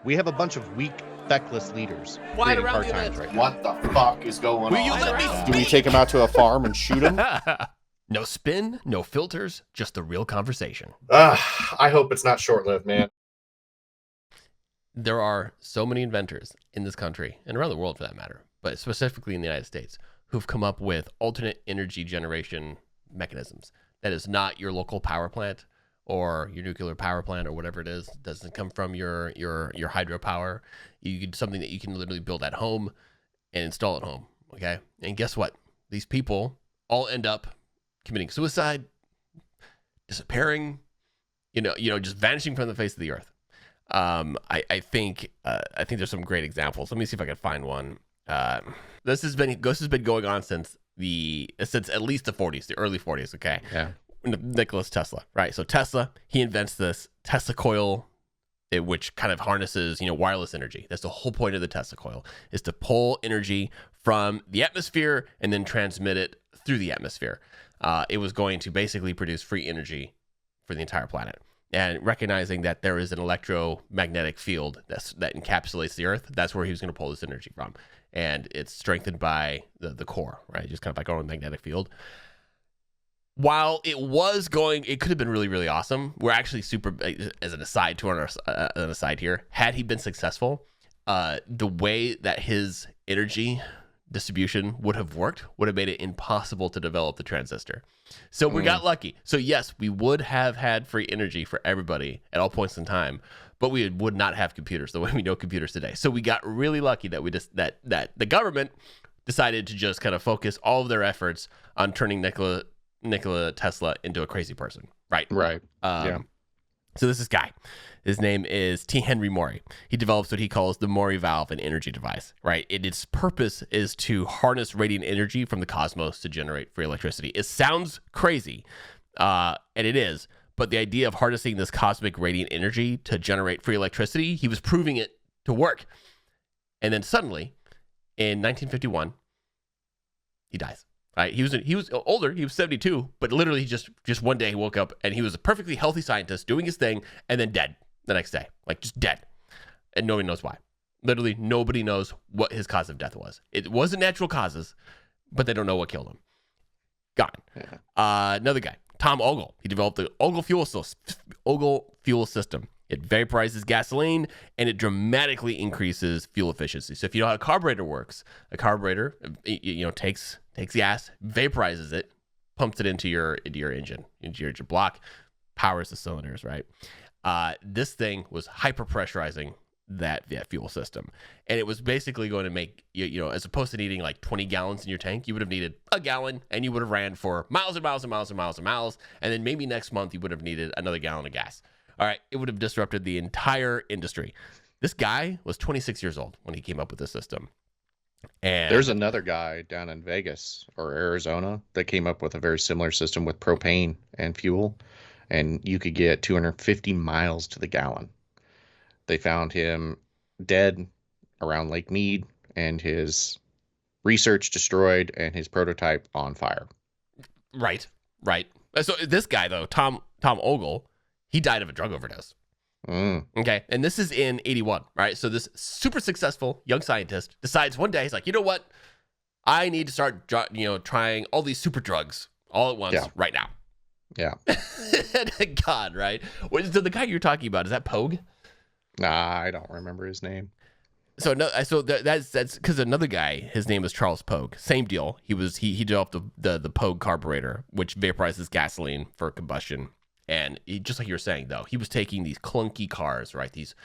We have a bunch of weak, feckless leaders Why creating around hard the times event? right now. What the fuck is going Will on? you let me right Do we now? take him out to a farm and shoot him? No spin, no filters, just the real conversation. I hope it's not short-lived, man. There are so many inventors in this country and around the world for that matter, but specifically in the United States, who've come up with alternate energy generation mechanisms. That is not your local power plant or your nuclear power plant or whatever it is. It doesn't come from your hydropower. You can something that you can literally build at home and install at home. Okay. And guess what? These people all end up committing suicide, disappearing, just vanishing from the face of the earth. I think there's some great examples. Let me see if I can find one. This has been going on since at least the 40s, the early 40s. Okay. Yeah. Nikola Tesla, right? So Tesla, he invents this Tesla coil, which kind of harnesses, wireless energy. That's the whole point of the Tesla coil, is to pull energy from the atmosphere and then transmit it through the atmosphere. It was going to basically produce free energy for the entire planet. And recognizing that there is an electromagnetic field that encapsulates the Earth, that's where he was going to pull this energy from. And it's strengthened by the core, right? Just kind of like our own magnetic field. While it could have been really, really awesome. We're actually super, as an aside here, had he been successful, the way that his energy distribution would have worked would have made it impossible to develop the transistor. So we got lucky. So yes, we would have had free energy for everybody at all points in time, but we would not have computers the way we know computers today. So we got really lucky that that the government decided to just kind of focus all of their efforts on turning Nikola Tesla into a crazy person. Right. Yeah. So this guy, his name is T. Henry Maury. He develops what he calls the Maury valve, an energy device, right? Its purpose is to harness radiant energy from the cosmos to generate free electricity. It sounds crazy, and it is, but the idea of harnessing this cosmic radiant energy to generate free electricity, he was proving it to work. And then suddenly, in 1951, he dies. Right? He was older. He was 72, but literally just one day he woke up and he was a perfectly healthy scientist doing his thing and then dead the next day, like just dead, and nobody knows why. Literally nobody knows what his cause of death was. It wasn't natural causes, but they don't know what killed him. Gone. Yeah. Another guy, Tom Ogle. He developed the Ogle fuel system. It vaporizes gasoline and it dramatically increases fuel efficiency. So if you know how a carburetor works, a carburetor, takes gas, vaporizes it, pumps it into your engine, into your engine block, powers the cylinders, right? This thing was hyper pressurizing that fuel system. And it was basically going to make, as opposed to needing like 20 gallons in your tank, you would have needed a gallon and you would have ran for miles and miles and miles and miles and miles. And then maybe next month you would have needed another gallon of gas. All right, it would have disrupted the entire industry. This guy was 26 years old when he came up with this system. And there's another guy down in Vegas or Arizona that came up with a very similar system with propane and fuel, and you could get 250 miles to the gallon. They found him dead around Lake Mead and his research destroyed and his prototype on fire. Right. So this guy, though, Tom Ogle, he died of a drug overdose. Okay. And this is in 81, right? So this super successful young scientist decides one day, he's like, you know what? I need to start, trying all these super drugs all at once right now. Yeah. God, right? So the guy you're talking about, is that Pogue? Nah, I don't remember his name. So that's because another guy, his name is Charles Pogue. Same deal. He developed the Pogue carburetor, which vaporizes gasoline for combustion. And just like you were saying, though, he was taking these clunky cars, right? These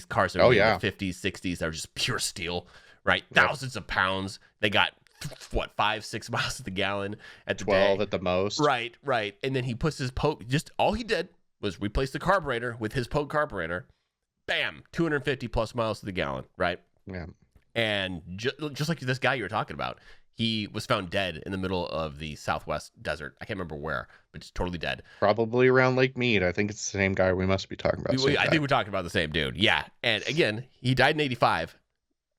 cars that were in the 50s, 60s that were just pure steel, right? Yep. Thousands of pounds. They got, 5-6 miles to the gallon at the 12 day. at the most. Right. And then he puts his Pogue, just all he did was replace the carburetor with his Pogue carburetor. Bam, 250 plus miles to the gallon, right? Yeah. And just like this guy you were talking about, he was found dead in the middle of the Southwest desert. I can't remember where, but just totally dead. Probably around Lake Mead. I think it's the same guy we must be talking about. I think we're talking about the same dude. Yeah. And again, he died in 85,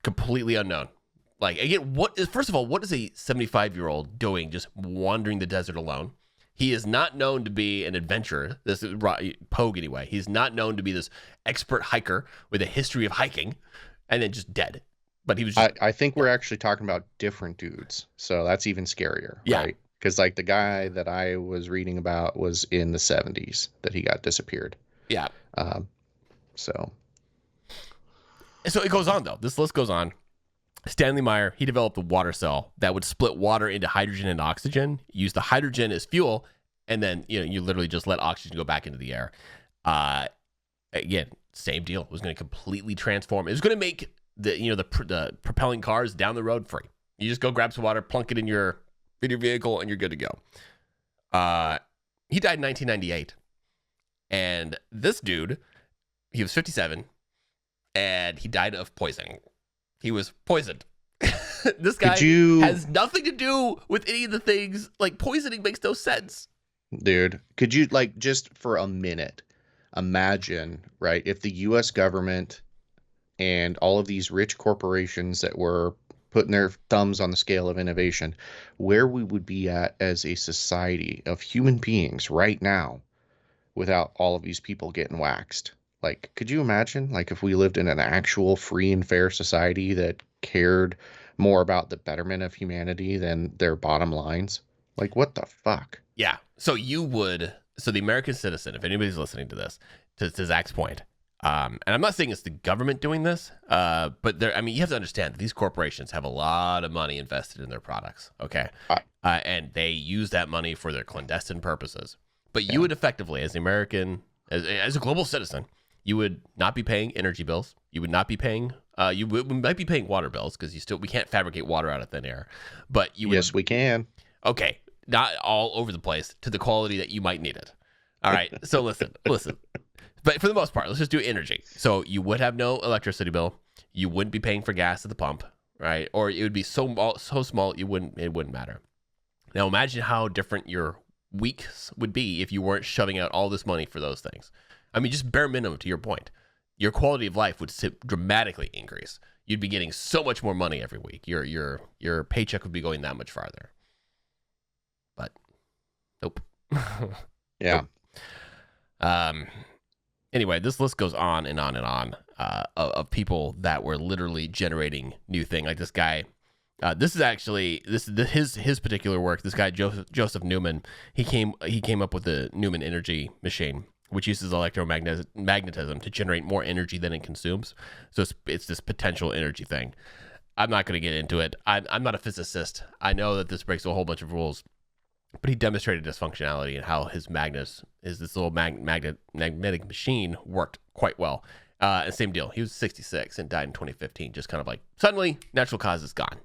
completely unknown. Like, again, first of all, what is a 75-year-old doing just wandering the desert alone? He is not known to be an adventurer. This is Pogue anyway. He's not known to be this expert hiker with a history of hiking, and then just dead. But he was. Just, I think we're actually talking about different dudes, so that's even scarier, Yeah. right? Because like the guy that I was reading about was in the 70s that he got disappeared. yeah. So it goes on though. This list goes on. Stanley Meyer, he developed a water cell that would split water into hydrogen and oxygen, use the hydrogen as fuel, and then you literally just let oxygen go back into the air. Again, same deal. It was going to completely transform. It was going to make the propelling cars down the road free. You just go grab some water, plunk it in your vehicle, and you're good to go. He died in 1998, and this dude, he was 57, and he died of poisoning. He was poisoned. This guy has nothing to do with any of the things. Like, poisoning makes no sense. Dude, could you, like, just for a minute, imagine, right, if the U.S. government and all of these rich corporations that were putting their thumbs on the scale of innovation, where we would be at as a society of human beings right now without all of these people getting waxed. Like, could you imagine, like, if we lived in an actual free and fair society that cared more about the betterment of humanity than their bottom lines? Like, what the fuck? Yeah. So the American citizen, if anybody's listening to this, to Zach's point, and I'm not saying it's the government doing this, but you have to understand that these corporations have a lot of money invested in their products, okay? And they use that money for their clandestine purposes. But you would effectively, as an American, as a global citizen, you would not be paying energy bills. You would not be paying. We might be paying water bills because we can't fabricate water out of thin air. But you would, yes, we can. Okay, not all over the place to the quality that you might need it. All right. So listen. But for the most part, let's just do energy. So you would have no electricity bill. You wouldn't be paying for gas at the pump, right? Or it would be so small it wouldn't matter. Now imagine how different your weeks would be if you weren't shoving out all this money for those things. I mean, just bare minimum to your point. Your quality of life would dramatically increase. You'd be getting so much more money every week. Your paycheck would be going that much farther. But nope. Yeah. Nope. Anyway, this list goes on and on and on of people that were literally generating new thing. Like this guy. This is actually his particular work. This guy Joseph Newman. He came up with the Newman energy machine, which uses electromagnetism to generate more energy than it consumes. So it's this potential energy thing. I'm not going to get into it. I'm not a physicist. I know that this breaks a whole bunch of rules, but he demonstrated this functionality and how his this little magnetic machine worked quite well. And same deal. He was 66 and died in 2015. Just kind of like suddenly natural causes gone.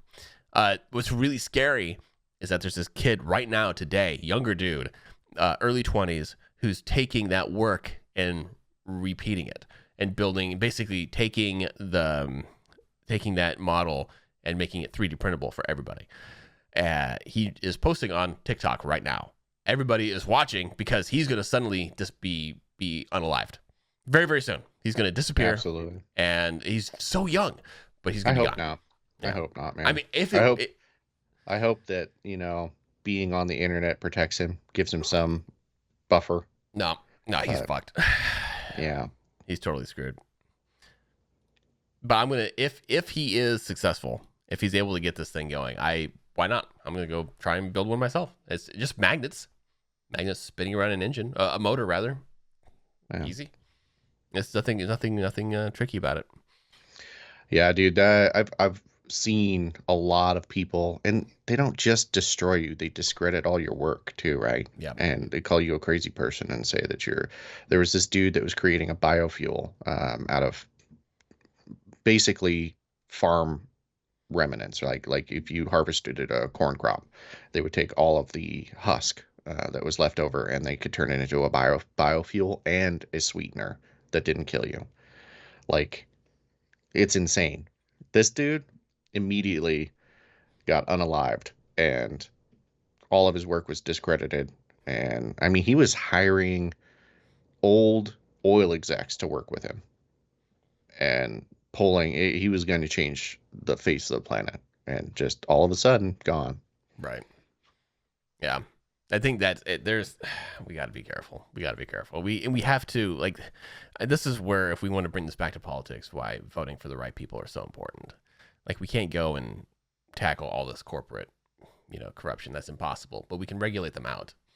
What's really scary is that there's this kid right now today, younger dude, early 20s, who's taking that work and repeating it and basically taking that model and making it 3D printable for everybody. He is posting on TikTok right now. Everybody is watching because he's going to suddenly just be unalived very, very soon. He's going to disappear. Absolutely. And he's so young, but he's going to be gone. Not. Yeah. I hope not, man. I mean, I hope that, being on the internet protects him, gives him some buffer. No, he's fucked. Yeah. He's totally screwed. But I'm going to, if he is successful, if he's able to get this thing going, why not? I'm going to go try and build one myself. It's just magnets spinning around an engine, a motor rather. Yeah. Easy. It's nothing tricky about it. Yeah, dude. I've seen a lot of people, and they don't just destroy you; they discredit all your work too, right? Yeah. And they call you a crazy person and say that There was this dude that was creating a biofuel out of basically farm remnants, like if you harvested a corn crop, they would take all of the husk that was left over, and they could turn it into a biofuel and a sweetener that didn't kill you. Like, it's insane. This dude immediately got unalived, and all of his work was discredited. And I mean, he was hiring old oil execs to work with him, and he was going to change the face of the planet, and just all of a sudden gone. Right. Yeah. I think that we got to be careful. We got to be careful. We have to, like, this is where, if we want to bring this back to politics, why voting for the right people are so important. Like, we can't go and tackle all this corporate, corruption. That's impossible, but we can regulate them out.